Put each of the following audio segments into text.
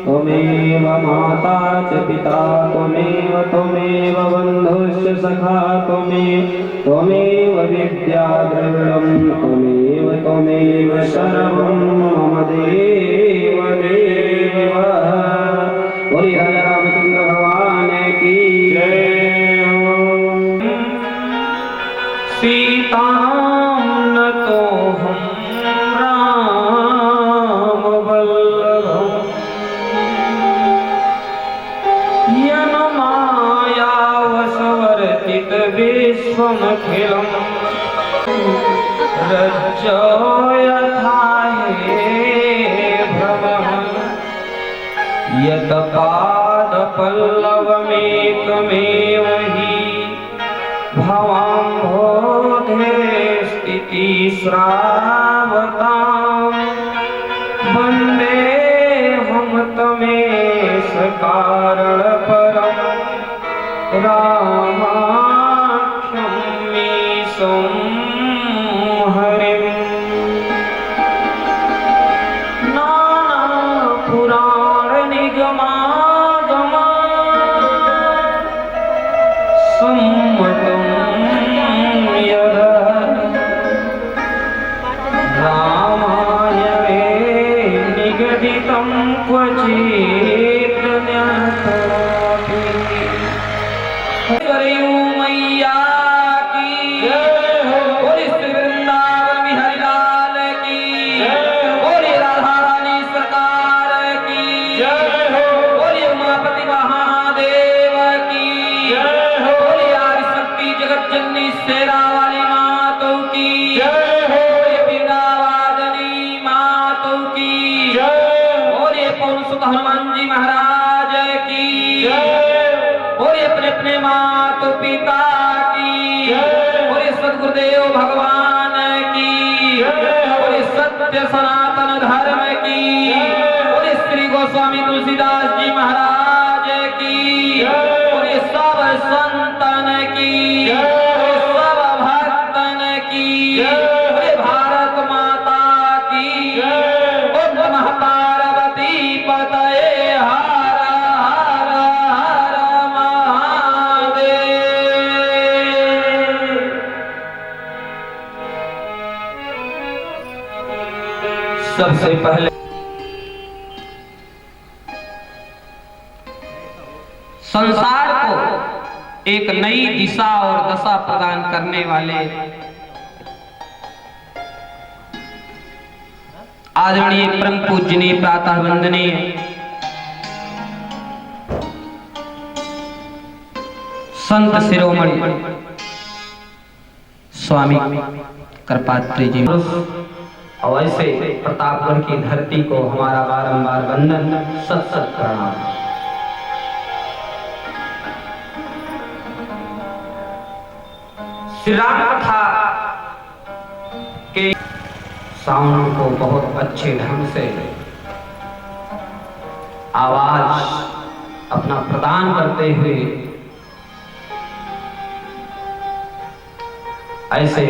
त्वमेव माता च पिता त्वमेव बन्धुश्च सखा त्वमेव विद्या द्रविणं त्वमेव सर्वं मम देव देव। बोले हरे रामचंद्र भगवान की जय। सीता न तो हम राम वल्लभ यन माया वशवर्तित विश्वमखिलम् रज्जो यथा हे भ्रमः यत पादपल्लवमेकमेव हि भवाम्भोधे स्थितिस्रावताम् वन्देऽहं तमेष कारणपरं रामाख्यं मीशं हरिम्। नानापुराणनिगमागमा सम्मतं यद रामायणे निगदितं क्वचित् न्यस्तरापि। सरयू मैया की बोले श्री वृंदावन बिहारी लाल की बोले राधा रानी सरकार की बोले उमापति महादेव की बोले आदिशक्ति जगत जननी शेरा वाली मातों की बोले बीणावादनी मातों की बोले पवन सुत हनुमान जी महाराज की बोले अपने अपने माता पिता की बोले सद्गुरुदेव भगवान की बोले सत्य सनातन धर्म की बोले श्री गोस्वामी तुलसीदास जी महाराज की बोले सब संतन की बोले सब भक्तन की बोले भारत माता की। ओम नमः पार्वती पतये हर हर हर महादेव। सबसे पहले संसार को एक नई दिशा और दशा प्रदान करने वाले आदरणीय परम पूजनीय प्रातः वंदनीय संत शिरोमणि स्वामी कृपात्री जी और ऐसे प्रतापगढ़ की धरती को हमारा बारंबार वंदन, सत सत प्रणाम। श्री राम कथा के साउंड को बहुत अच्छे ढंग से आवाज अपना प्रदान करते हुए ऐसे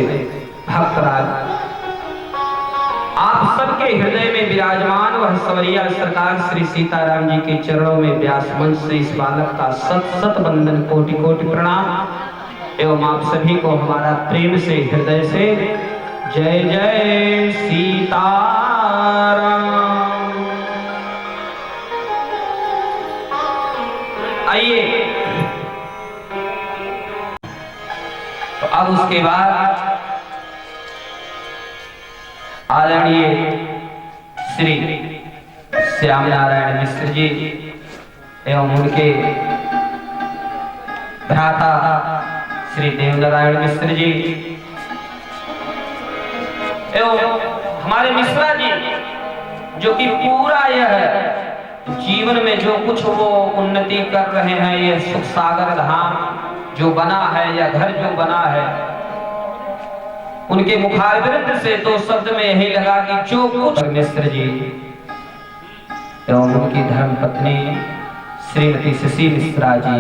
भक्तराज आप सबके हृदय में विराजमान वह सवरिया सरकार श्री सीताराम जी के चरणों में व्यास मंच से इस बालक का सत सत वंदन, कोटि कोटि प्रणाम एवं आप सभी को हमारा प्रेम से हृदय से जय जय सीताराम। आइए तो अब उसके बाद आदरणीय श्री श्याम नारायण मिश्र जी एवं उनके भ्राता श्री देवनारायण मिश्र जी एवं हमारे मिश्रा जी जो कि पूरा यह जीवन में जो कुछ वो उन्नति कर रहे हैं, ये सुख सागर धाम जो बना है या घर जो बना है, उनके मुखारबिंद से दो शब्द में यही लगा कि जो कुछ मिश्र जी एवं उनकी धर्म पत्नी श्रीमती शशि मिश्रा जी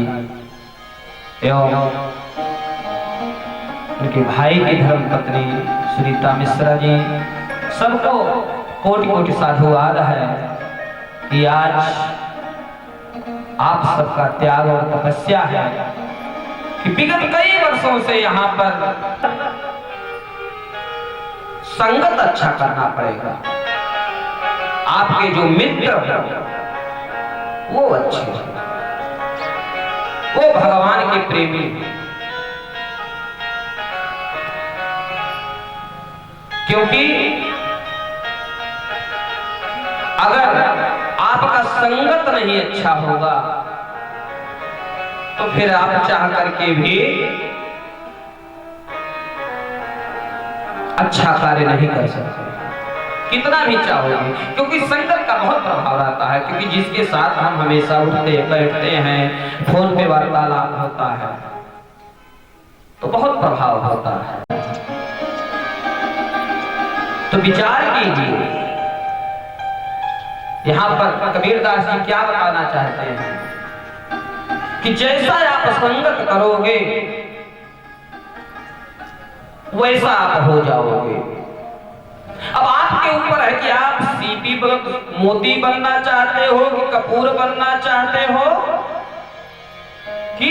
एवं उनके भाई की धर्म पत्नी सुनीता मिश्रा जी, सबको कोटि कोटि साधुवाद है कि आज आप सबका त्याग और तपस्या है कि विगत कई वर्षों से यहाँ पर संगत अच्छा करना पड़ेगा। आपके जो मित्र वो अच्छे, वो भगवान के प्रेमी, क्योंकि अगर आपका संगत नहीं अच्छा होगा तो फिर आप चाह करके भी अच्छा कार्य नहीं कर सकते, कितना भी चाहोगे, क्योंकि संगत का बहुत प्रभाव रहता है। क्योंकि जिसके साथ हम हमेशा उठते बैठते हैं, फोन पे वार्तालाप होता है तो बहुत प्रभाव होता है। तो विचार कीजिए, यहां पर कबीरदास जी क्या बताना चाहते हैं कि जैसा आप संगत करोगे वैसा आप हो जाओगे। अब आपके ऊपर है कि आप सीपी मोती बनना चाहते हो कि कपूर बनना चाहते हो कि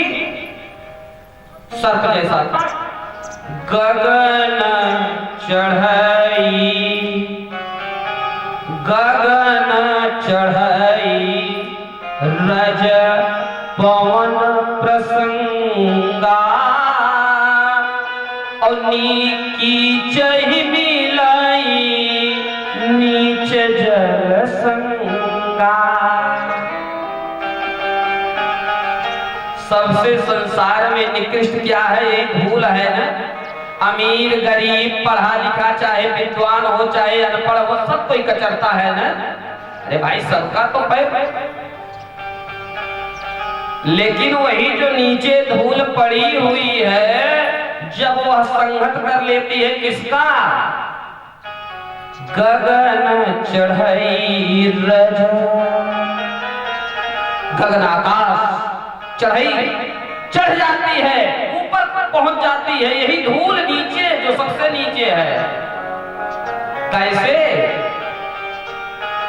सर्प जैसा। गगन चढ़ई गगन चढ़ई रज पवन प्रसंगा और नीकी चही मिलाई नीच जल संगा। सबसे संसार में निकृष्ट क्या है? एक भूल है ना, अमीर गरीब पढ़ा लिखा चाहे विद्वान हो चाहे अनपढ़ हो, सब कोई कचरता है ना। अरे भाई सबका तो पैर, लेकिन वही जो नीचे धूल पड़ी हुई है जब वह संगत कर लेती है किसका? गगन चढ़ई रज, गगन आकाश चढ़ई चढ़ जाती है, ऊपर पहुंच जाती है, यही धूल नीचे जो सबसे नीचे है। कैसे?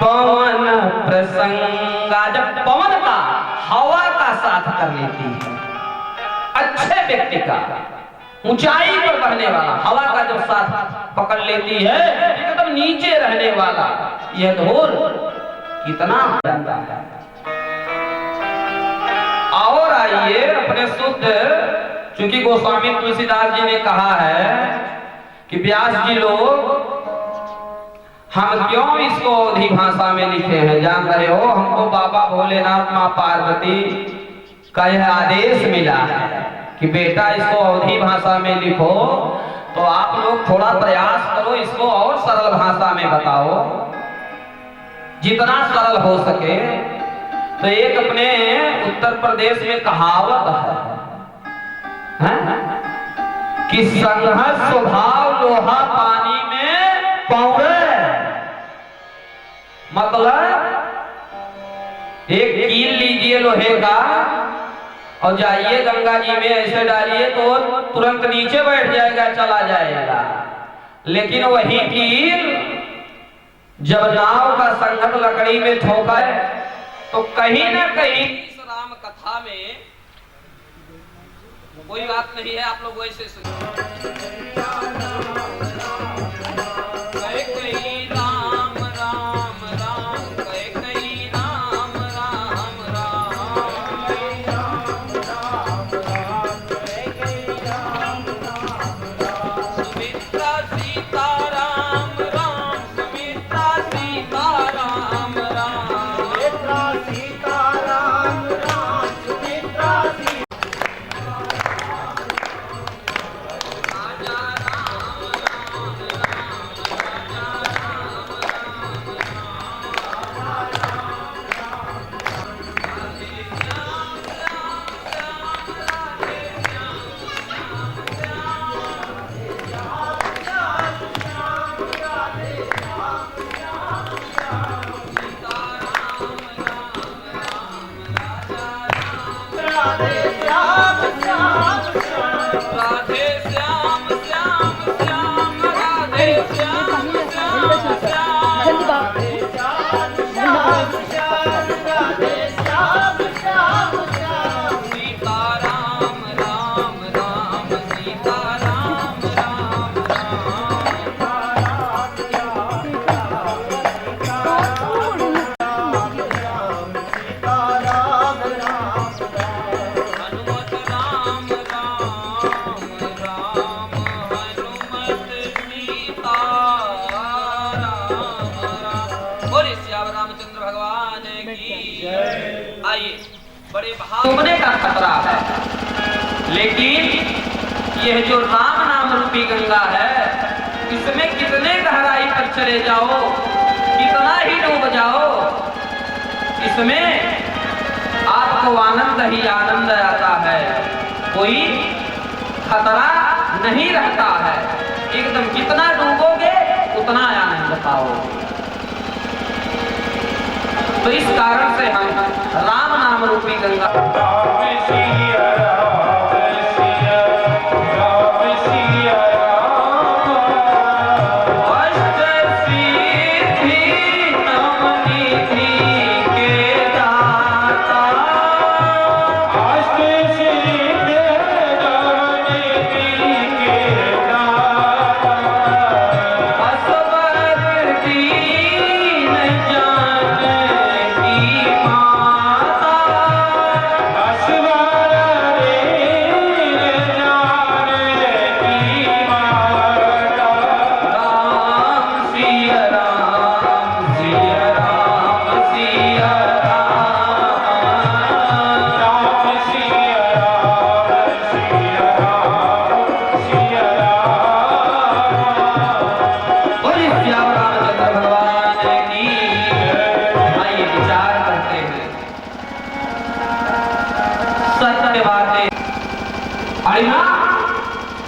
पवन प्रसंगा, जब पवन का हवा का साथ कर लेती है, अच्छे व्यक्ति का ऊंचाई पर बहने वाला हवा का जब साथ पकड़ लेती है, एकदम नीचे रहने वाला यह धूल कितना बनता है। और अपने शुद्ध, चूंकि गोस्वामी तुलसीदास जी ने कहा है कि व्यास जी लोग हम क्यों इसको अवधी भाषा में लिखे हैं, जान रहे हो, हमको बाबा भोलेनाथ माँ पार्वती का यह आदेश मिला है कि बेटा इसको अवधी भाषा में लिखो, तो आप लोग थोड़ा प्रयास करो, इसको और सरल भाषा में बताओ, जितना सरल हो सके। तो एक अपने उत्तर प्रदेश में कहावत है कि संघ स्वभाव लोहा पानी में पौड़े, मतलब एक कील लीजिए लोहे का और जाइए गंगा जी में ऐसे डालिए तो तुरंत नीचे बैठ जाएगा, चला जाएगा। लेकिन वही कील जब नाव का संगत लकड़ी में ठोका है तो कहीं ना कहीं इस राम कथा में कोई बात नहीं है, आप लोग वैसे सुनिए। डूबने का खतरा है, लेकिन यह जो राम नाम रूपी गंगा है, इसमें कितने गहराई पर चले जाओ, कितना ही डूब जाओ, इसमें आपको आनंद ही आनंद आता है, कोई खतरा नहीं रहता है। एकदम जितना डूबोगे उतना आनंद पाओगे। तो इस कारण से हम राम नाम रूपी गंगा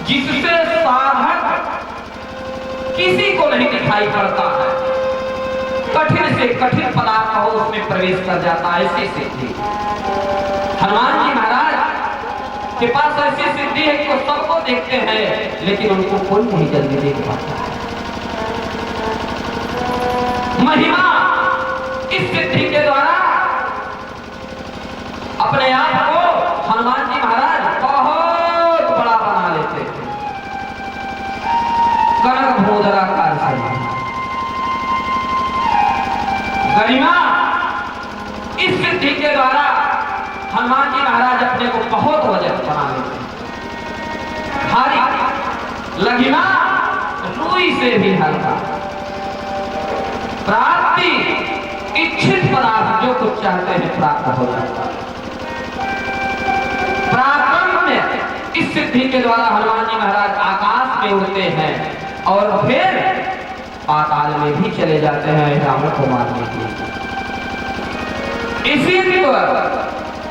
जिससे साधक किसी को नहीं दिखाई पड़ता है, कठिन से कठिन पदार्थ हो उसमें प्रवेश कर जाता है। ऐसी सिद्धि हनुमान जी महाराज के पास ऐसी सिद्धि है कि वो सबको देखते हैं लेकिन उनको कोई नहीं जल्दी देख पाता है। महिमा इस सिद्धि के द्वारा अपने आप को हनुमान जी महाराज बहुत बड़ा बना लेते थे। कनक भोजराकार से गरिमा इस सिद्धि के द्वारा हनुमान जी महाराज अपने को बहुत वजन बना लेते हैं, भारी लघिमा रुई से भी हल्का, प्राप्ति इच्छित पदार्थ जो कुछ चाहते हैं प्राप्त हो जाता है। पराक्रम में इस सिद्धि के द्वारा हनुमान जी महाराज आकाश में उड़ते हैं और फिर पाताल में भी चले जाते हैं रावण को मारने के लिए। इसी पर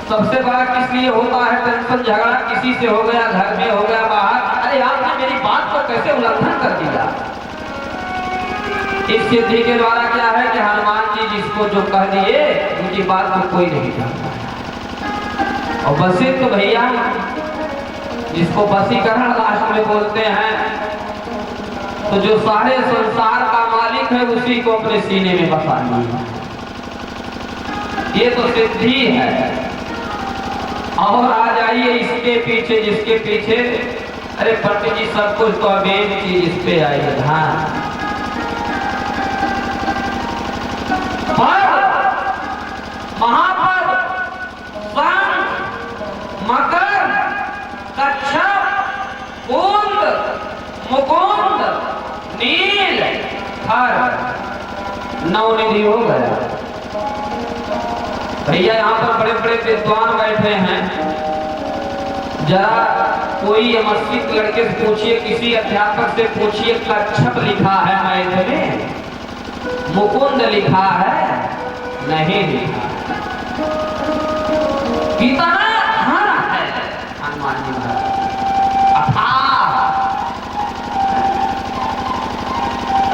सबसे बड़ा किस लिए होता है टेंशन, झगड़ा किसी से हो गया, घर में हो गया, बाहर, अरे आपने मेरी बात को कैसे उल्लंघन कर दिया। इस सिद्धि के द्वारा क्या है कि हनुमान जी जिसको जो कह दिए उनकी बात को कोई नहीं जानता। और बसी तो भैया जिसको वशीकरण लास्ट में बोलते हैं, तो जो सारे संसार का मालिक है उसी को अपने सीने में बसा लिया। ये तो सिद्धि है। और आ जाइए इसके पीछे, जिसके पीछे, अरे पंडित जी सब कुछ तो अब एक चीज इस पे आई है, हाँ महापद, शंख, मकर, कच्छप, कुंद, मुकुंद, नील, हर, नवनिधि हो गया। भैया यहाँ पर बड़े बड़े विद्वान बैठे हैं, जरा कोई मस्जिद लड़के से पूछिए, किसी अध्यापक से पूछिए, कच्छप लिखा है मैथ में, मुकुंद लिखा है, नहीं लिखा। कितना घना है हनुमान जी महाराज, अथाह।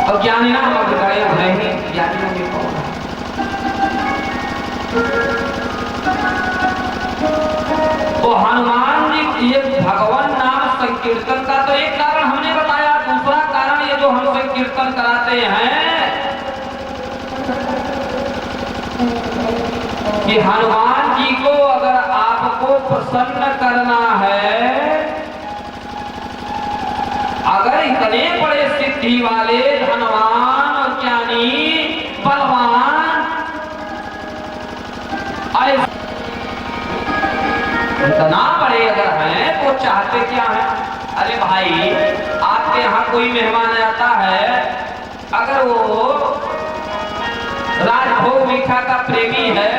और ज्ञानी ना हम गए नहीं, ज्ञानियों के कौन है। तो हनुमान जी ये भगवान नाम संकीर्तन का तो एक कारण हमने बताया, दूसरा कारण ये जो हम संकीर्तन कराते हैं कि हनुमान जी को अगर आपको प्रसन्न करना है, अगर इतने बड़े सिद्धि वाले धनवान ज्ञानी बलवान इतना बड़े अगर हैं तो चाहते क्या है। अरे भाई आपके यहाँ कोई मेहमान आता है, अगर वो राजभोग मीठा का प्रेमी है,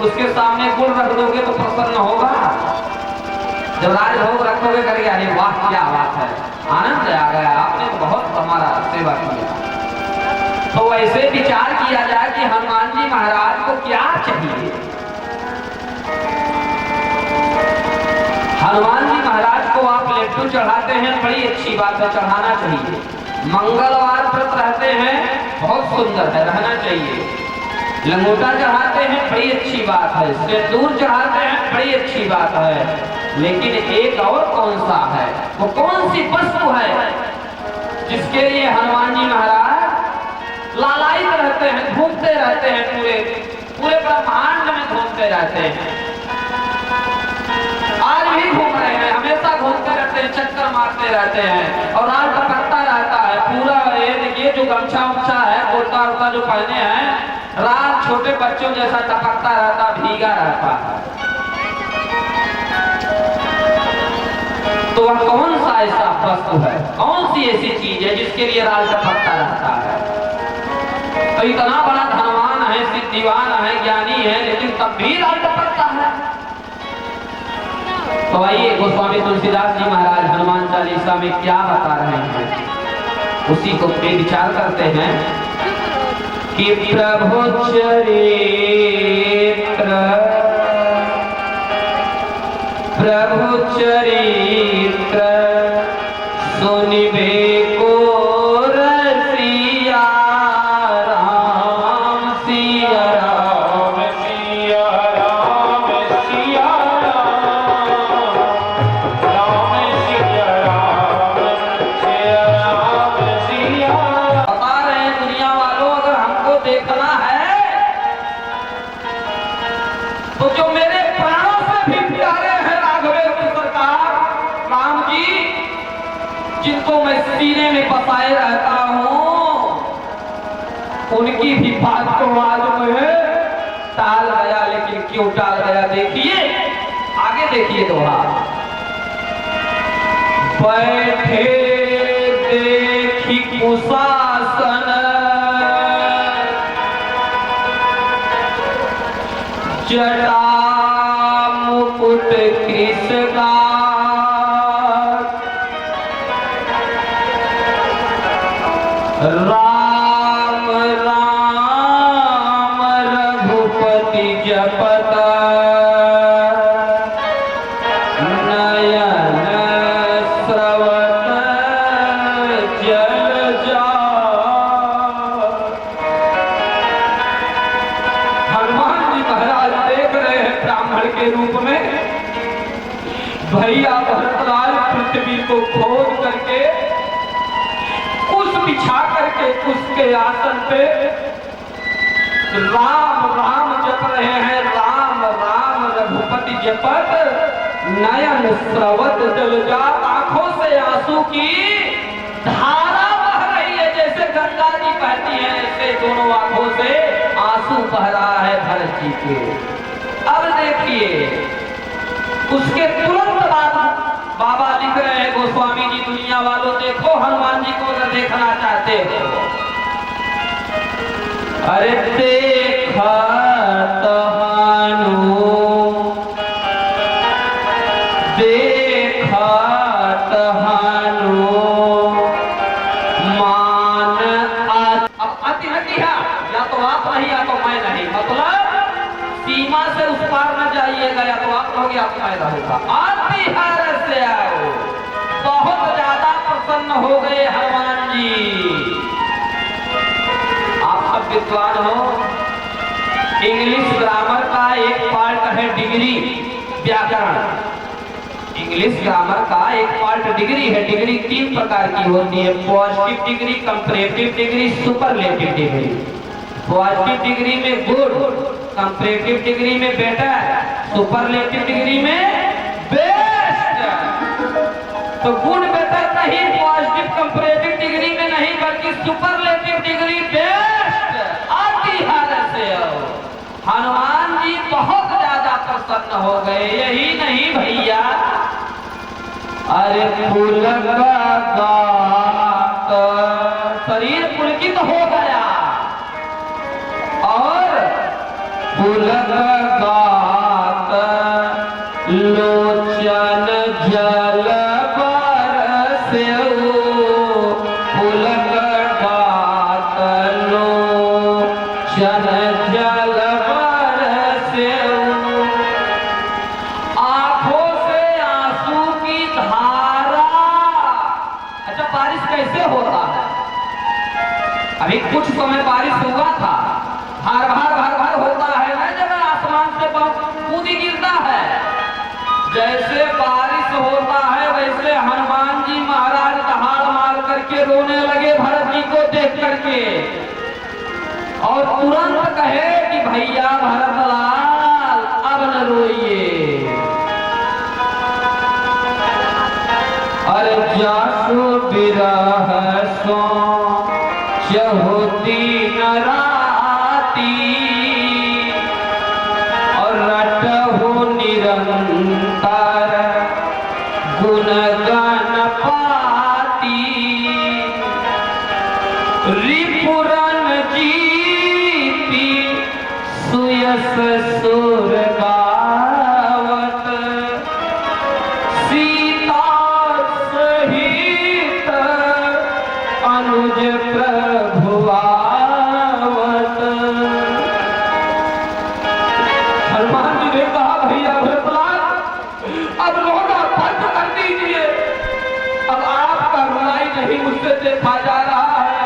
उसके सामने गुड़ रख दोगे तो प्रसन्न होगा। जब राजभोग रखोगे करेगा अरे वाह क्या बात है, आनंद आ गया, आपने तो बहुत हमारा सेवा किया। तो वैसे विचार किया जाए कि हनुमान जी महाराज को क्या चाहिए। हनुमान जी महाराज को आप लड्डू चढ़ाते हैं, बड़ी अच्छी बात है, चढ़ाना चाहिए। मंगलवार व्रत रहते हैं, बहुत सुंदर है, रहना चाहिए। लंगोटा चढ़ाते हैं, बड़ी अच्छी बात है। सिंदूर चढ़ाते हैं, बड़ी अच्छी बात है। लेकिन एक और कौन सा है, वो कौन सी वस्तु है जिसके लिए हनुमान जी महाराज लालायित रहते हैं, घूमते रहते हैं, पूरे पूरे ब्रह्मांड में घूमते रहते हैं। आज भी घूम रहे हैं, हमेशा घूमते रहते हैं, चक्कर मारते रहते हैं और रात टपकता रहता है पूरा। ये जो गमछा उमछा है, कुर्ता उर्ता जो पहने हैं, रात छोटे बच्चों जैसा टपकता रहता, भीगा रहता है। तो वह कौन सा ऐसा वस्तु है, कौन सी ऐसी चीज है जिसके लिए रात टपकता रहता है। तो इतना बड़ा धनवान है, सिद्धिवान है, ज्ञानी है, लेकिन तब भी रात टपकता है। तो आइए गोस्वामी तुलसीदास जी महाराज हनुमान चालीसा में क्या बता रहे हैं, उसी को पे विचार करते हैं कि प्रभु चरित्र, प्रभु चरित्र सुनिबे को रसिया राम, सिया राम, सिया राम, सिया देखना है तो जो मेरे प्राणों से भी प्यारे हैं राघवेंद्र सरकार राम जी, जिनको मैं सीने में बसाए रहता हूं, उनकी भी बात को आज में टाल गया। लेकिन क्यों टाल गया, देखिए आगे देखिए दोहा। बैठे देखी कुशासन जटा मुकुट कृष्णा राम राम रघुपति जपत नयन स्रवत जल जा। हनुमान जी महाराज देख रहे हैं ब्राह्मण के रूप में भैया भरतलाल पृथ्वी को खोद करके बिछा करके उसके आसन पे राम राम जप रहे हैं। राम राम रघुपति जपत नयन स्रवत जलजा। आंखों से आंसू की धारा बह रही है, जैसे गंगा जी बहती है ऐसे दोनों आंखों से आंसू बह रहा है भरत जी के। अब देखिए उसके तुरंत बाद बाबा लिख रहे हैं गोस्वामी जी, दुनिया वालों देखो हनुमान जी को अगर देखना चाहते हो। अरे देखत हनु देखत हनु मान। अब अति हटिया या तो आप नहीं या तो मैं नहीं, मतलब सीमा से उस पार न जाइएगा, या तो आप रहोगे आप मैं रहूंगा। बिहार से आओ। बहुत ज्यादा प्रसन्न हो गए हनुमान जी। आप सब विद्वान हो, इंग्लिश ग्रामर का एक पार्ट है डिग्री व्याकरण। इंग्लिश ग्रामर का एक पार्ट डिग्री है। डिग्री 3 प्रकार की होती है, positive degree, comparative degree, superlative degree. Positive degree में गुड, कंपैरेटिव डिग्री में बेटर, सुपरलेटिव डिग्री में बेस्ट। तो गुड बेटर नहीं, पॉजिटिव कंपैरेटिव डिग्री में नहीं, बल्कि सुपरलेटिव डिग्री बेस्ट। आती हाल से हनुमान जी बहुत ज्यादा प्रसन्न हो गए। यही नहीं भैया, अरे पुलक शरीर पुलकित हो गया और पुलक गात लोचन जल बरसेउ। पुलक गात लोचन जल बरसेउ। आंखों से आंसू की धारा। अच्छा बारिश कैसे होता है? अभी कुछ समय बारिश हुआ था, भार भार होता है ना, जब आसमान से बूंदी गिरता है। जैसे बारिश होता है वैसे हनुमान जी महाराज दहाड़ मार करके रोने लगे भरत जी को देख करके, और तुरंत कहे कि भैया भरतलाल अब न रोइए। अरे जासु बिरह सो चहुती न राती और रटहु निरंतर गुणगान पाती। रिपुरन जीती सुयस सुर गावत सीता सहित अनुज प्रभुआवत। हनुमान जी ने कहा भैया भरतलाल अब रोना बंद कर दीजिए, अब आपका रुलाई नहीं मुझसे देखा जा रहा है।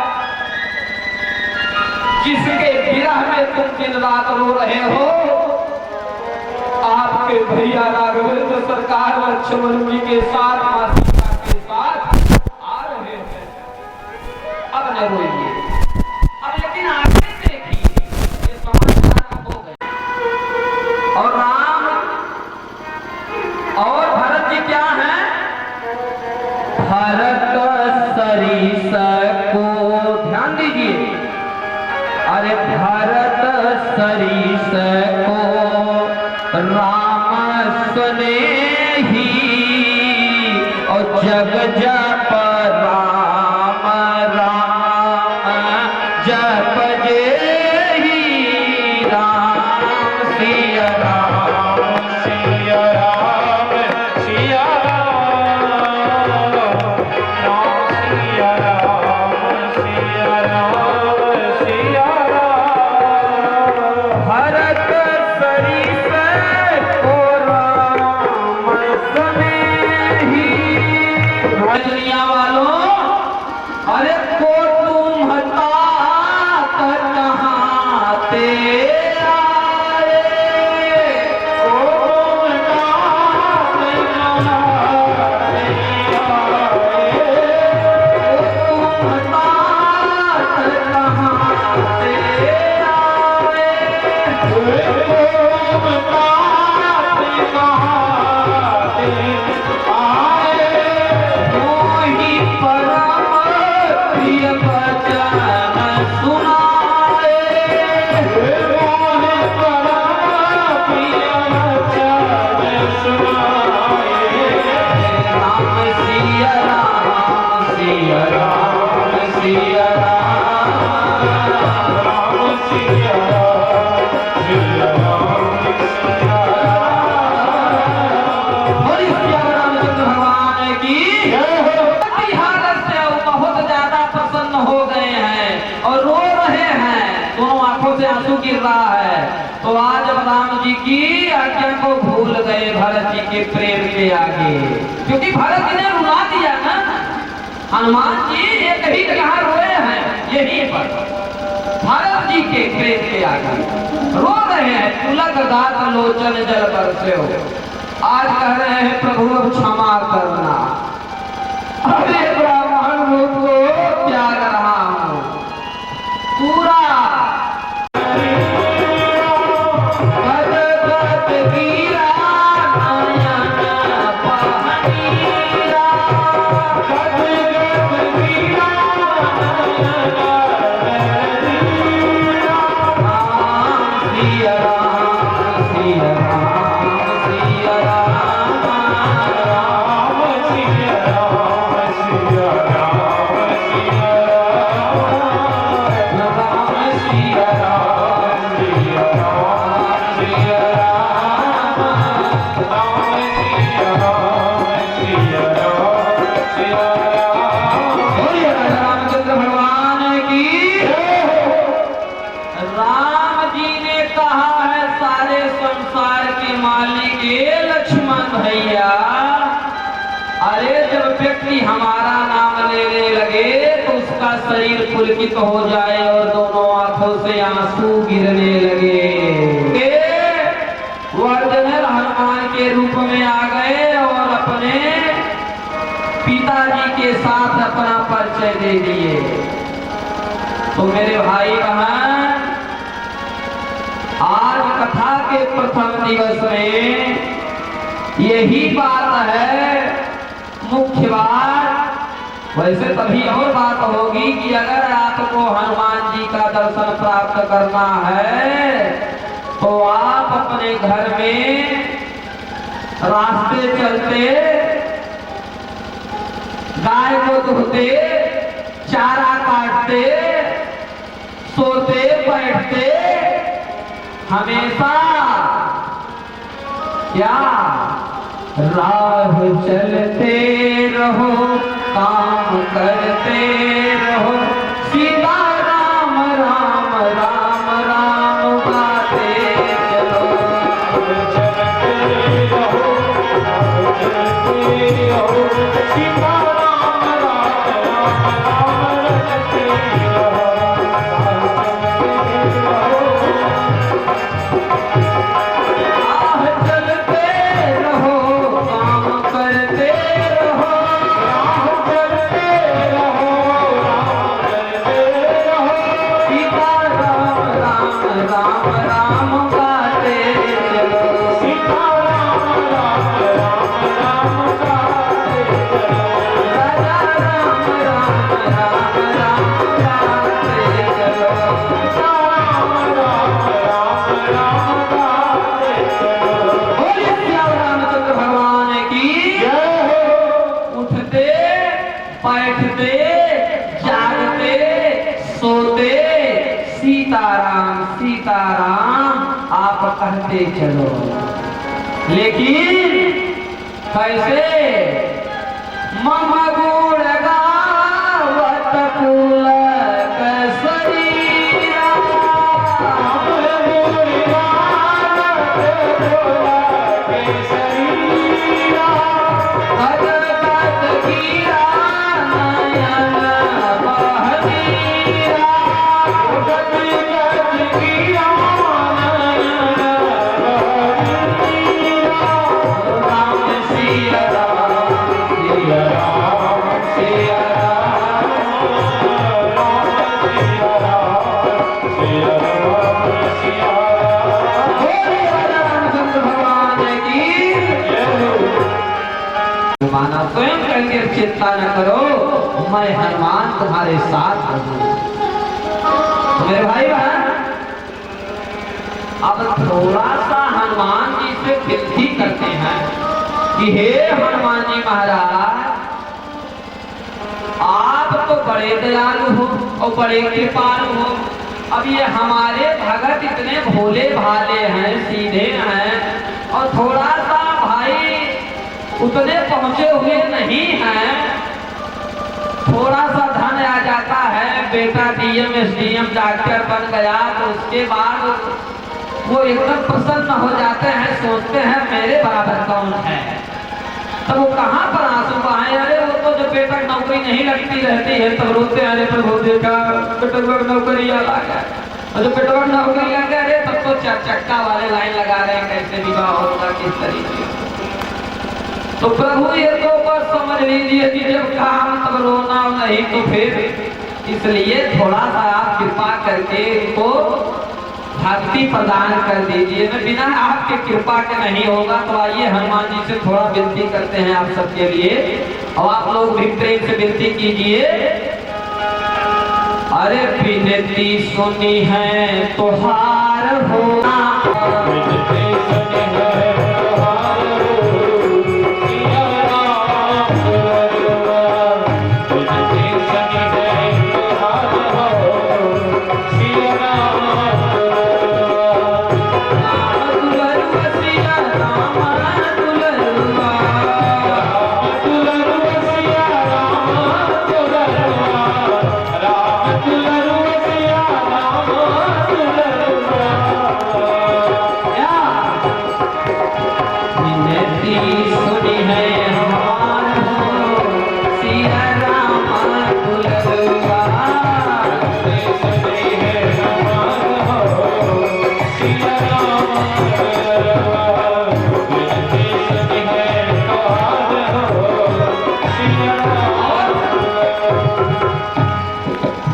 जिसके विरह में तुम दिन रात रो रहे हो, आपके भैया राघवेंद्र सरकार लक्ष्मण जी के साथ मां सीता के साथ आ रहे हैं। अब न रोइए। अब लेकिन आगे देखिए ये समाचार हो गए, और राम और भरत जी क्या हैं? भरत सरीस को ध्यान दीजिए। अरे भरत सरीस को राम सुने जग जप राम राम जप जेहि राम सिया राम सिया राम सिया राम राम सिया राम सिया राम सिया राम भरत सरिस को राम सनेही। दुनिया वालों, अरे को तुम तात कहाँ ते आए, को तुम तात कहाँ ते आए, को तुम तात कहाँ ते आए, को तुम तात कहाँ ते आए। मोहि परम प्रिय वचन सुनाए, मोहि परम प्रिय वचन सुनाए। राम सिया राम सिया राम सिया राम राम सिया राम सिया राम सिया राम। बोलिए सिया रामचंद्र भगवान की अपनी हालत से वो बहुत ज्यादा प्रसन्न हो गए हैं और रो रहे हैं, दोनों आंखों से आंसू गिर रहा है। तो आज राम जी की आज्ञा को भूल गए भरत जी के प्रेम के आगे, क्योंकि भरत जी ने रुला दिया ना। हनुमान जी एक ही जगह रोए हैं, यहीं पर भरत जी के प्रेम के आगे रो रहे हैं। तुलक दात लोचन जल बरसे हो, आज कह रहे हैं प्रभु अब क्षमा करना, अरे ब्राह्मण रूप को त्याग रहा हूं पूरा। गद गद गिरा नयन पहनीरा, गद गद गिरा नयन पहनीरा। राम सिया राम सिया राम सिया राम राम सिया राम सिया राम सिया राम राम सिया राम सिया राम सिया राम राम सिया राम सिया राम सिया राम। बोलिए रामचंद्र भगवान की। राम जी ने कहा है सारे संसार के मालिक ये लक्ष्मण भैया, अरे जब व्यक्ति हमारा नाम लेने लगे तो उसका शरीर पुलकित हो जाए और दोनों आंखों से आंसू गिरने लगे। वर्धनर हनुमान के रूप में आ गए और अपने पिताजी के साथ अपना परिचय दे दिए। तो मेरे भाई बहन, आज कथा के प्रथम दिवस में यही बात है मुख्य बात। वैसे तभी और बात होगी कि अगर आपको हनुमान जी का दर्शन प्राप्त करना है तो आप अपने घर में रास्ते चलते, गाय को दुहते, चारा काटते, सोते बैठते हमेशा क्या राह चलते रहो, काम करते रहो, सीता राम राम राम राम गाते चलो। चलते रहो, चलते रहो, सीता राम राम राम राम रचते रहो। बढ़ते चलो। लेकिन कैसे? मम गुण गावत पुलक शरीरा, भगवत गिरा नयन बहनीरा, राम सिया राम सिया राम सिया रामचंद्र भगवान की। माना स्वयं करके चिंता न करो, मैं हनुमान तुम्हारे साथ हूँ। मेरे भाई बहन, अब थोड़ा सा हनुमान जी से विनती करते हैं कि हे हनुमान जी महाराज, आप तो बड़े दयालु हो और बड़े कृपालु हो। अब ये हमारे भगत इतने भोले भाले हैं, सीधे हैं, और थोड़ा सा भाई उतने पहुंचे हुए नहीं हैं। थोड़ा सा धन आ जाता है, बेटा डीएम एसडीएम डॉक्टर बन गया, तो उसके बाद वो एकदम प्रसन्न हो जाते हैं, सोचते हैं मेरे बराबर कौन है। तब वो कहाँ पर आंसू बहाए? अरे वो तो जब बेटा नौकरी नहीं लगती रहती है तब रोते, अरे प्रभु बेटा नौकरी आ गया, और जब बेटा नौकरी लग गया, अरे तब तो चार चक्का वाले लाइन लगा रहे हैं, कैसे विवाह होगा, किस तरीके। तो प्रभु ये तो बस समझ लीजिए कि जब काम तब रोना, नहीं तो फिर। इसलिए थोड़ा सा आप कृपा करके इनको भक्ति प्रदान कर दीजिए। मैं बिना आपके कृपा के नहीं होगा। तो आइए हनुमान जी से थोड़ा विनती करते हैं आप सबके लिए, और आप लोग भी प्रेम से विनती कीजिए। अरे विनती सुनी है तोहार होना,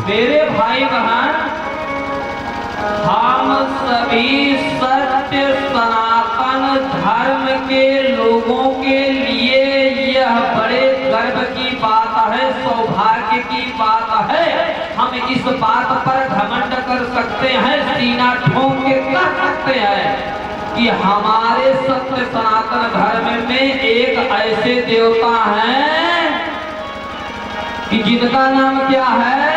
मेरे भाई बहन, हम सभी सत्य सनातन धर्म के लोगों के लिए यह बड़े गर्व की बात है, सौभाग्य की बात है। हम इस बात पर घमंड कर सकते हैं, सीना ठोक के कह सकते हैं कि हमारे सत्य सनातन धर्म में एक ऐसे देवता हैं कि जिनका नाम क्या है,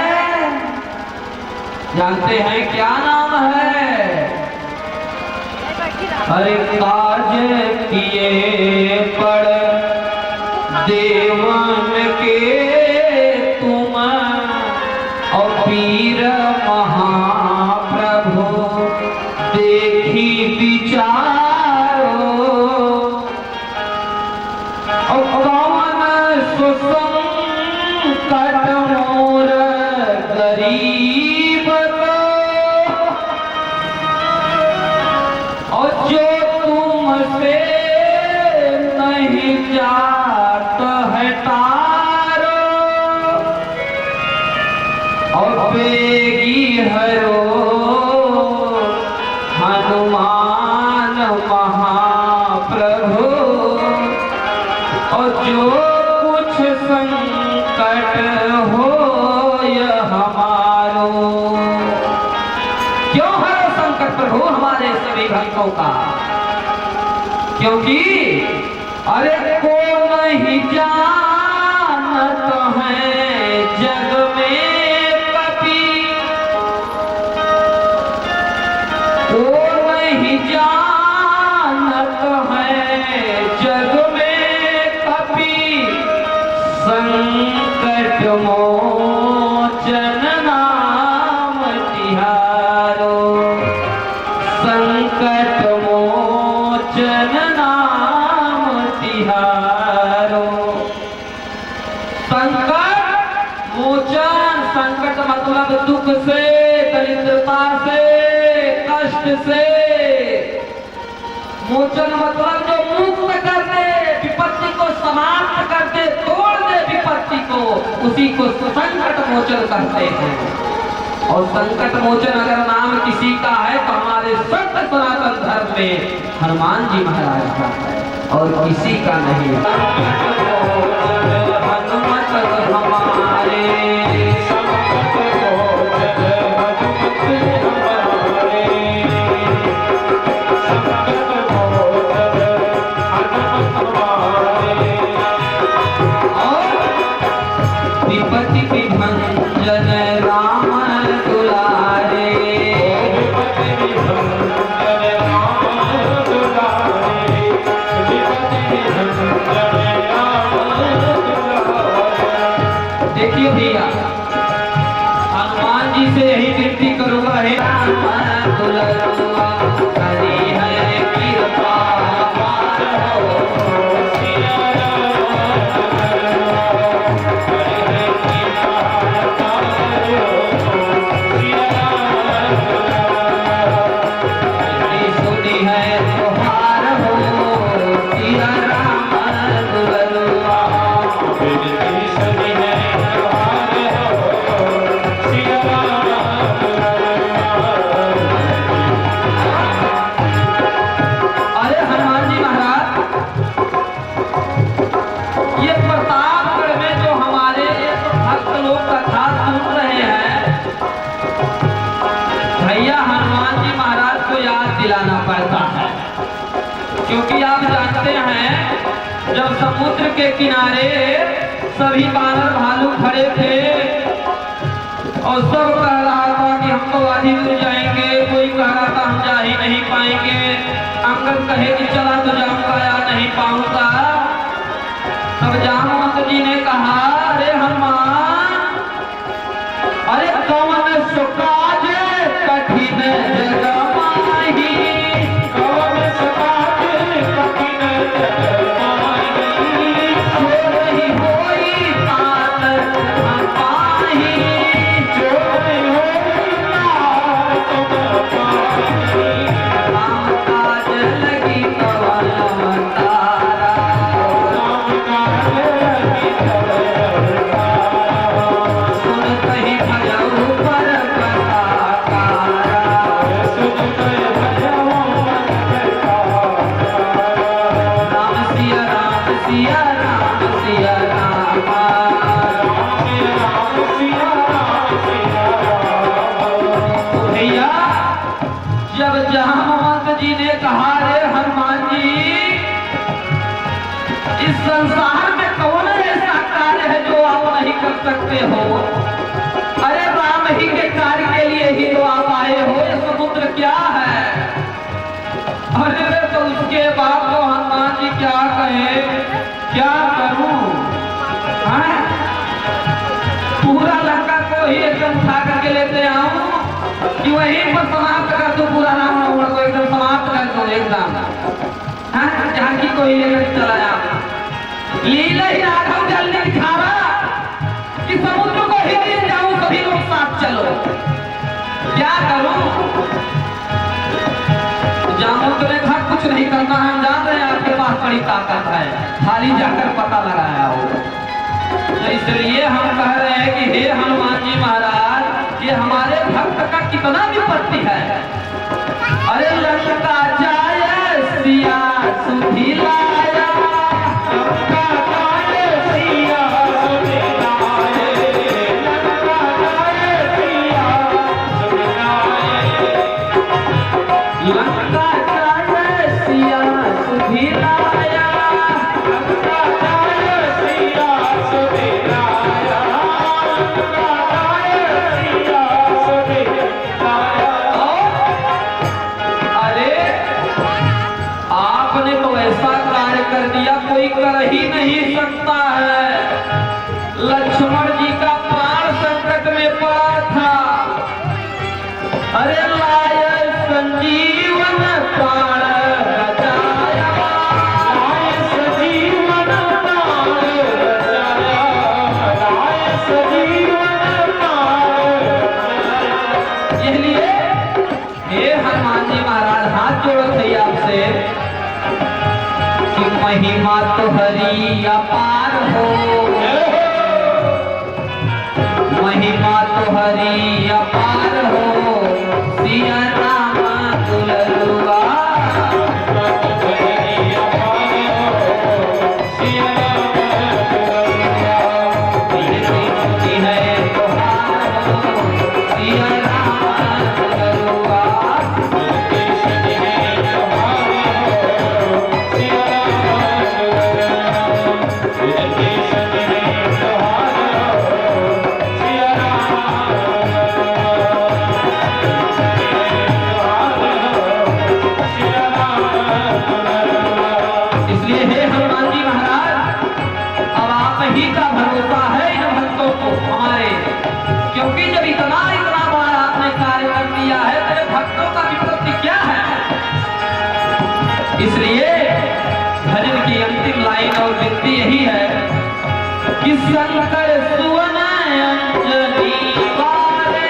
जानते हैं क्या नाम है? अरे काज किए पर देवन के तुम, और पीर महाप्रभु देखी विचारो, और कौन सुसंकट मोर गरीब, और जो तुमसे नहीं जात है तारो, और बेगी हरो हनुमान महाप्रभु, और जो कुछ संकट हो यह हमारो। क्यों है संकट प्रभु हमारे सभी भक्तों का? क्योंकि अरे को नहीं जानत है जग में कभी, को नहीं जान भंजन नाम तिहारो। संकट मोचन, संकट मतलब दुख से, दरिद्रता से, कष्ट से। मोचन मतलब जो मुक्त कर दे, विपत्ति को समाप्त कर दे, तोड़ दे विपत्ति को, उसी को संकट मोचन कहते हैं। और संकट मोचन अगर नाम किसी का है तो हमारे सत्य सनातन धर्म में हनुमान जी महाराज का है, और किसी का नहीं। हनुमत हमारे विपत्ति के भंजन राम दुलारे। देखिए भैया, हनुमान जी से यही विनती करूंगा, हे राम दुलारुआ हरि है कृपा पड़ता है। क्योंकि आप जानते हैं जब समुद्र के किनारे सभी बानर भालू खड़े थे और सब कह रहा था कि हम तो आधी दूर जाएंगे, कोई कह रहा था हम जा ही नहीं पाएंगे, अंगद कहे कि चला तो जाऊंगा या नहीं पाऊंगा। तब जामवंत जी ने कहा, अरे हनुमान, अरे कौन सुकाज कठिन जगह संसार में कौन ऐसा कार्य है जो आप नहीं कर सकते हो? अरे राम ही के कार्य के लिए ही तो आप आए हो, ये समुद्र क्या है? अरे तो उसके बाद तो हनुमान जी क्या कहे, क्या करूं? पूरा लंका को ही एकदम उठा करके लेते आऊं कि वहीं पर समाप्त कर दो, पूरा राम रावण को एकदम समाप्त कर दो एकदम, झांकी को ही लेकर चला जाऊं। लीला ही राघव जल्दी दिखा रहा कि समुद्र को ही ले जाऊं, सभी लोग साथ चलो, क्या करूं? जामुन ने कहा कुछ नहीं करना है, हम जान रहे हैं आपके पास बड़ी ताकत है, खाली जाकर पता लगाया होगा। तो इसलिए हम कह रहे हैं कि हे हनुमान जी महाराज, ये हमारे भक्त का कितना विपत्ति है। अरे लंका जाए सिया सुधिलाया, लंका जाए सिया सुधिलाया, लंका जाए सिया सुधिलाया, लंका जाए सिया सुधिलाया। अरे आपने तो ऐसा कार्य कर दिया कोई कर ही नहीं सकता है। लक्ष्मण जी का प्राण संकट में पड़ा था, अरे लाए संजीवन प्राण बचाए। महिमा तो हरि अपार हो, महिमा तो हरि अपार हो, सिया राम दुलरुआ। इसलिए भजन की अंतिम लाइन और विनती यही है कि शंकर सुवन अंजनी वाले,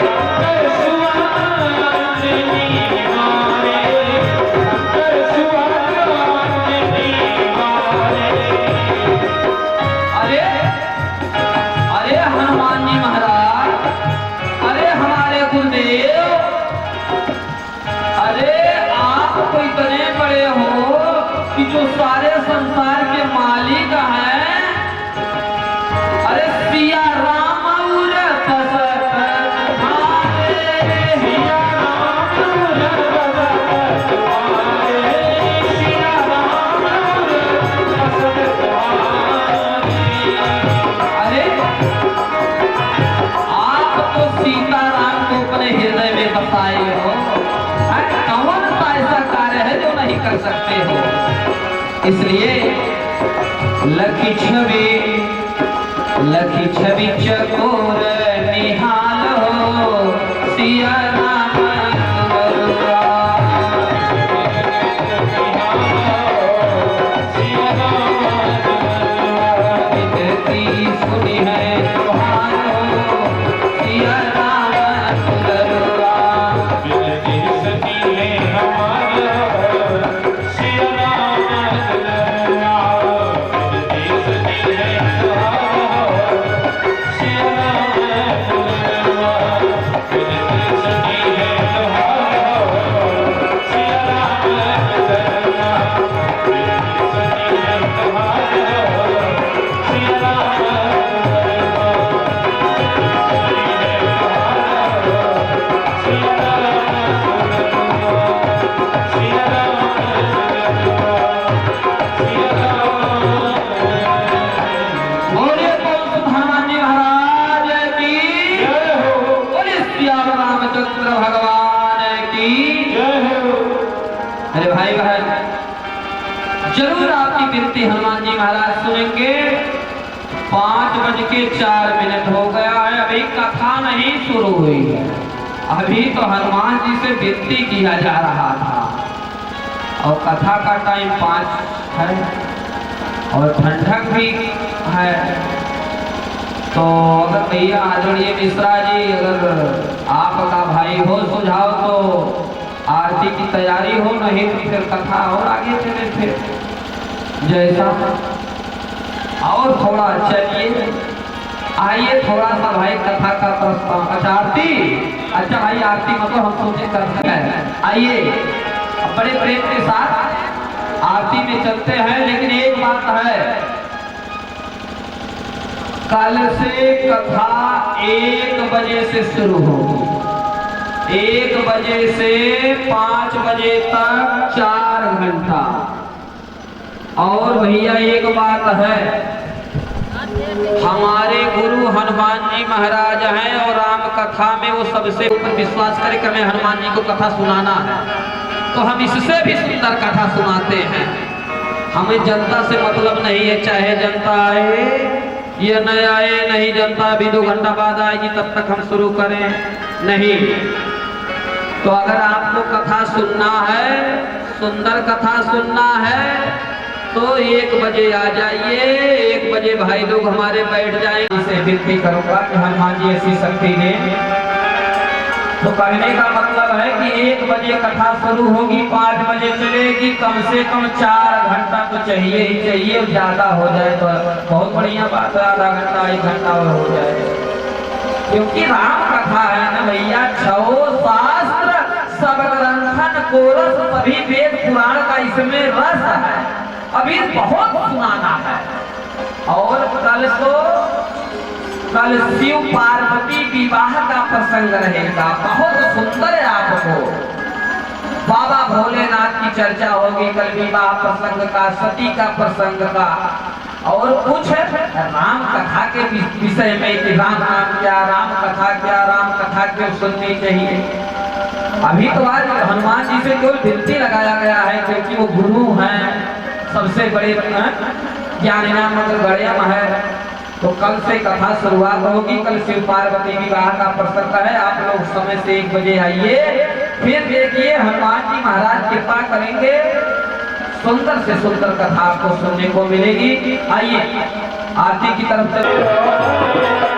शंकर सुवन अंजनी वाले, शंकर सुवन अंजनी वाले। अरे अरे हनुमान जी महाराज, अरे हमारे गुरुदेव, अरे आप इतने बड़े हो कि जो सारे संसार के मालिक हैं, अरे सिया राम और दशरथ तुम्हारे, सिया राम और दशरथ तुम्हारे, सिया राम और दशरथ तुम्हारे। अरे आप तो सीताराम को अपने हृदय में बसाए हो, कौन सा ऐसा कार्य है जो नहीं कर सकते हो। इसलिए लखी छवि चकोर निहाल हो, सिया राम दुलरुआ। विनती सुनी है तुम्हार हो, सिया राम दुलरुआ। अरे भाई बहन, जरूर आपकी विनती हनुमान जी महाराज सुनेंगे। 5:04 हो गया है, अभी कथा नहीं शुरू हुई है। अभी तो हनुमान जी से विनती किया जा रहा था और कथा का टाइम 5 है और ठंडक भी है। तो अगर भैया आदरणीय मिश्रा जी, अगर आपका भाई हो सुझाव तो आरती की तैयारी हो, नहीं तो फिर कथा और आगे चले फिर जैसा। और थोड़ा चलिए, आइए थोड़ा सा भाई कथा का प्रस्ताव। अच्छा आरती, अच्छा भाई आरती मतलब हम सोचे करते हैं। आइए बड़े प्रेम के साथ आरती में चलते हैं। लेकिन एक बात है, कल से कथा 1 बजे से शुरू होगी। 1 बजे से 5 बजे तक 4 घंटा। और भैया एक बात है, हमारे गुरु हनुमान जी महाराज हैं और राम कथा में वो सबसे ऊपर विश्वास करके हमें हनुमान जी को कथा सुनाना है, तो हम इससे भी सुंदर कथा सुनाते हैं। हमें जनता से मतलब नहीं है, चाहे जनता आए या न आए, नहीं जनता अभी 2 घंटा बाद आएगी तब तक हम शुरू करें, नहीं। तो अगर आपको कथा सुनना है, सुंदर कथा सुनना है, तो 1 बजे आ जाइए। 1 बजे भाई लोग हमारे बैठ जाएं। इसे विनती करूंगा कि हनुमान जी ऐसी शक्ति दें तो कहने का मतलब है कि 1 बजे कथा शुरू होगी, 5 बजे चलेगी, कम से कम 4 घंटा तो चाहिए ही चाहिए। और ज्यादा हो जाए तो बहुत बढ़िया बात है, आधा घंटा 1 घंटा और हो जाए, क्योंकि राम कथा है ना भैया। 6 शास्त्र सब ग्रंथन कोरस सभी वेद पुराण का इसमें रस है, अभी बहुत सुनाना है। और कल शिव पार्वती विवाह का प्रसंग रहेगा, बहुत सुंदर है। आपको बाबा भोलेनाथ की चर्चा होगी कल विवाह प्रसंग का, सती का प्रसंग का, और कुछ राम कथा के विषय में कि राम नाम क्या, राम कथा क्या, राम कथा क्यों सुननी चाहिए। अभी तो आज हनुमान जी से केवल विनती लगाया गया है, क्योंकि वो गुरु हैं, सबसे बड़े ज्ञानी नाम गणेम है। तो कल से कथा शुरुआत होगी, कल शिव पार्वती विवाह का प्रसंग है। आप लोग समय से 1 बजे आइए, फिर देखिए हनुमान जी महाराज कृपा करेंगे, सुंदर से सुंदर कथा आपको सुनने को मिलेगी। आइए आरती की तरफ चलिए।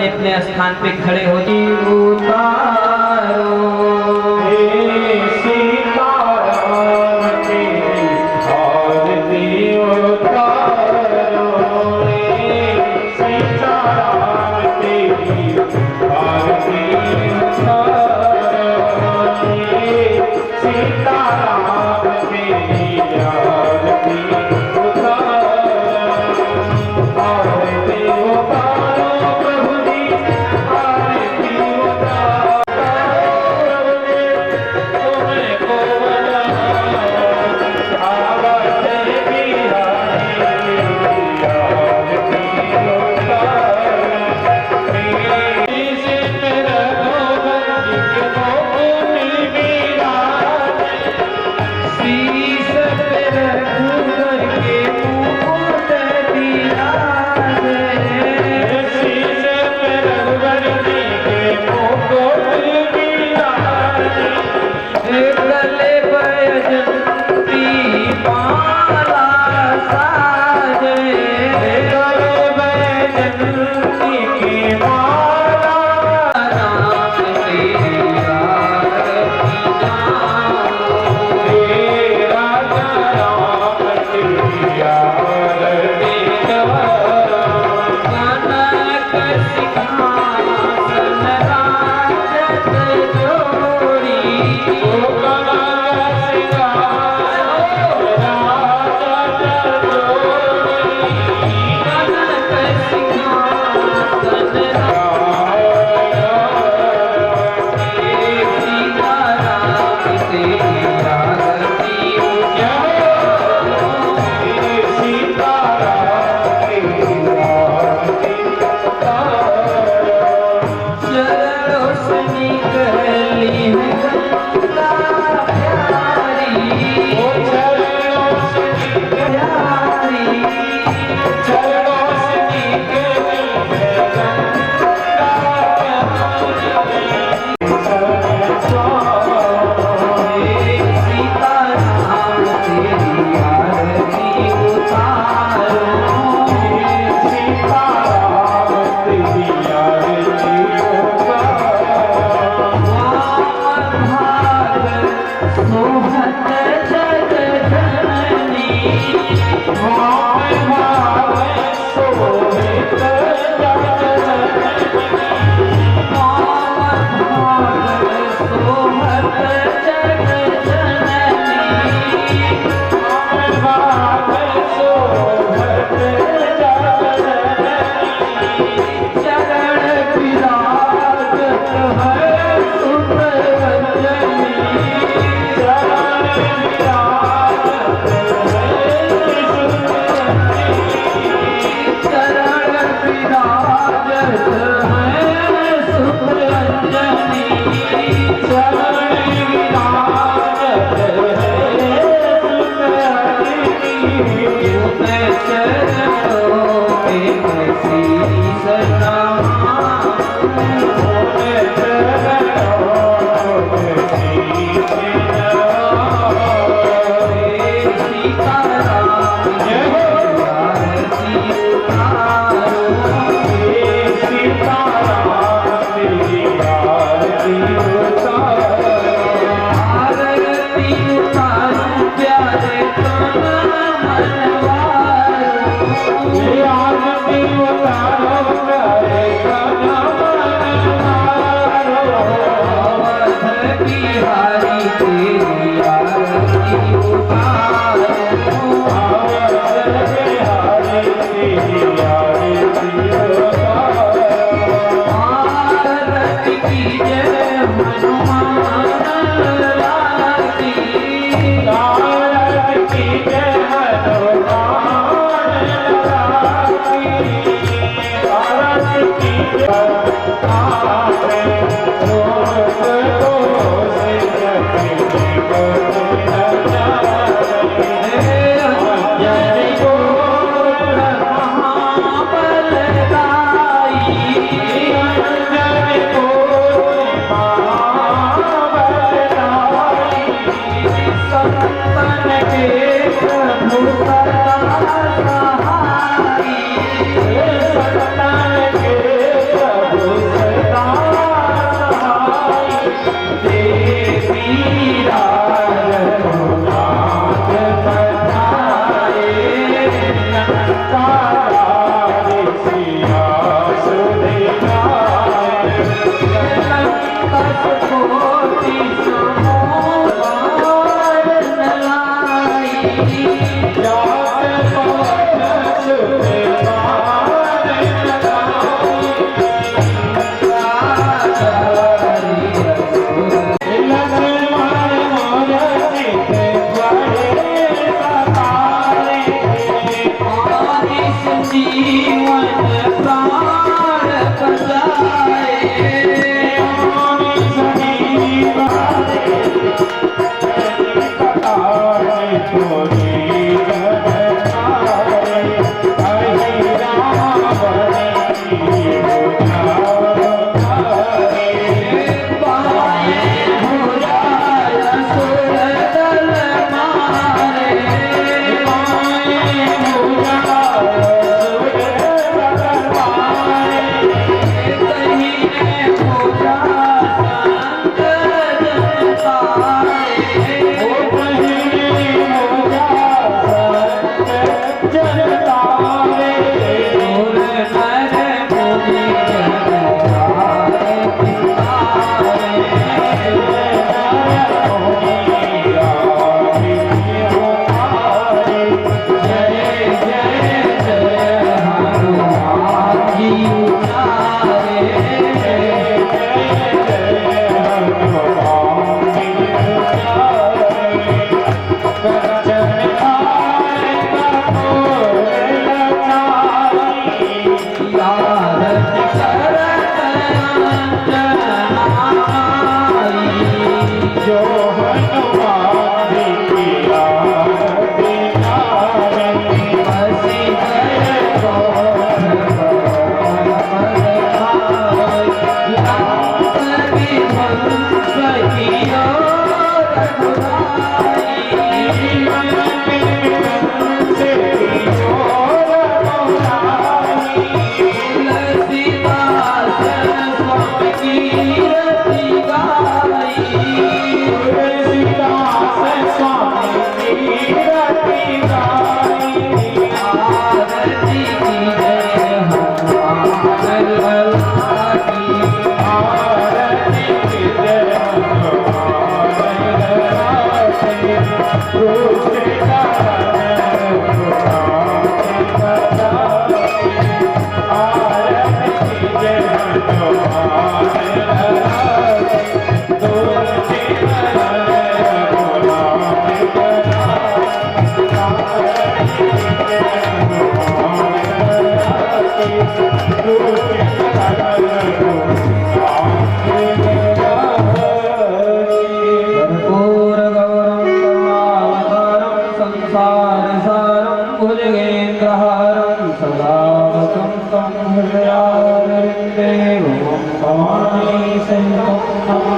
अपने स्थान पे खड़े होती संसारसारं भुजगेन्द्रहारं सदा वसन्तं हृदयारविन्दे भुवं भवानी संयुक्तम्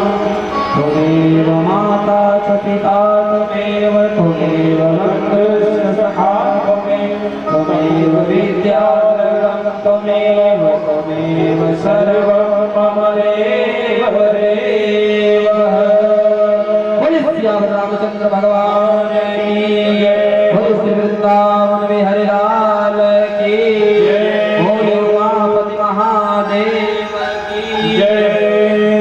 त्वमेव माता च पिता त्वमेव त्वमेव बन्धुश्च सखा त्वमेव विद्याधरं त्वमेव त्वमेव सर्वं मम देव देव। बोलिए सियावर रामचंद्र भगवान की जय। बोलिए श्री वृंदावन बिहारी लाल की जय। बोलिए उमापति महादेव की जय।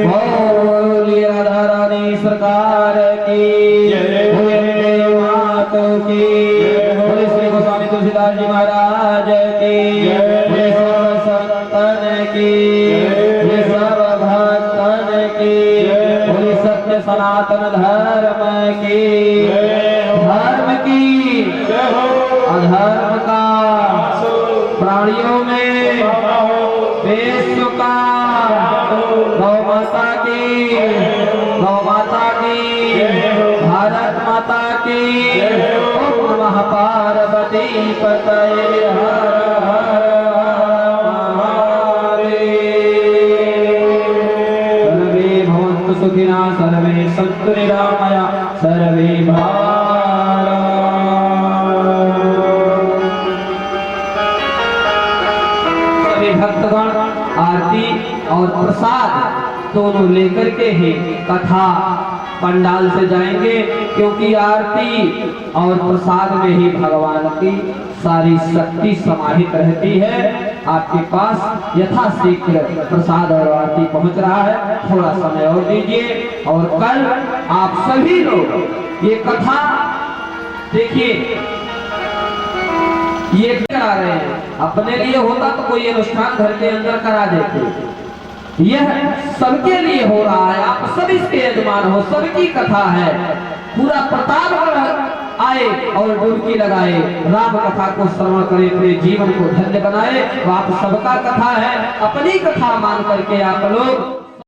बोलिए राधा रानी सरकार की जय। बोलिए माता की जय। बोलिए श्री गोस्वामी तुलसीदास जी महाराज की जय। बोलिए सर्व संतन की जय। बोलिए सर्व भक्तन की जय। बोलिए सत्य सनातन धर्म की जय। धर्म की अधर्म का प्राणियों में विश्व का गौ माता की भारत माता की ओम नमः पार्वती पतये हर हर महादेव। सर्वे भवन्तु सुखिनः सर्वे सन्तु निरामया सर्वे सभी भक्तगण आरती और प्रसाद दोनों लेकर के ही कथा पंडाल से जाएंगे, क्योंकि आरती और प्रसाद में ही भगवान की सारी शक्ति समाहित रहती है। आपके पास यथाशीघ्र प्रसाद और आरती पहुंच रहा है, थोड़ा समय और दीजिए। और कल आप सभी लोग ये कथा देखिए, ये करा रहे हैं। अपने लिए होता तो कोई अनुष्ठान घर के अंदर करा देते, यह सबके लिए हो रहा है। आप सब इसके यजमान हो, सबकी कथा है। पूरा प्रतापगढ़ आए और डुबकी लगाए, राम कथा को श्रवण करे, अपने जीवन को धन्य बनाए। तो आप सबका कथा है, अपनी कथा मान करके आप लोग